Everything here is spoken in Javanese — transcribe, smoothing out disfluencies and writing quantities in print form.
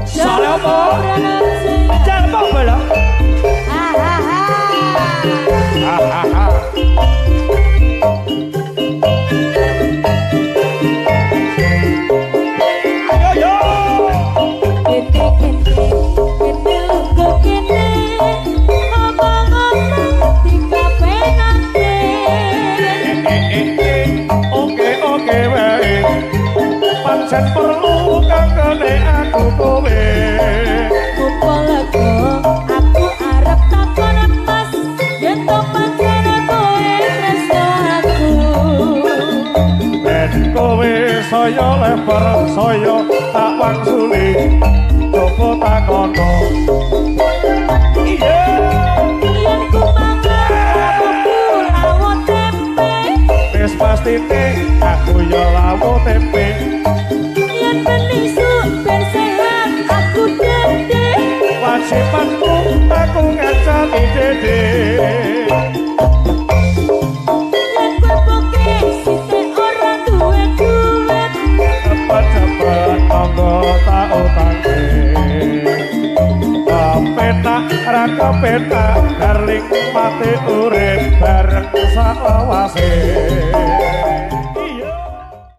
Soale apa? Jangan apa bala. Hahaha. Pancen perlu kangkene aku kowe Kumpul lego aku arep takon emas yen to pancen kowe tresno aku ben kowe saya lebar saya tak wangsuli coba takono iya yen ku mangan aku lawon tempe wis pastine aku yo lawon tempe yen benisu ben sehat aku dede wajibanku aku ngajari dede yen kowe poke sithik ora duwe duit cepet-cepet monggo tak utange kepenak ra kepenak darling mati urip bareng salawase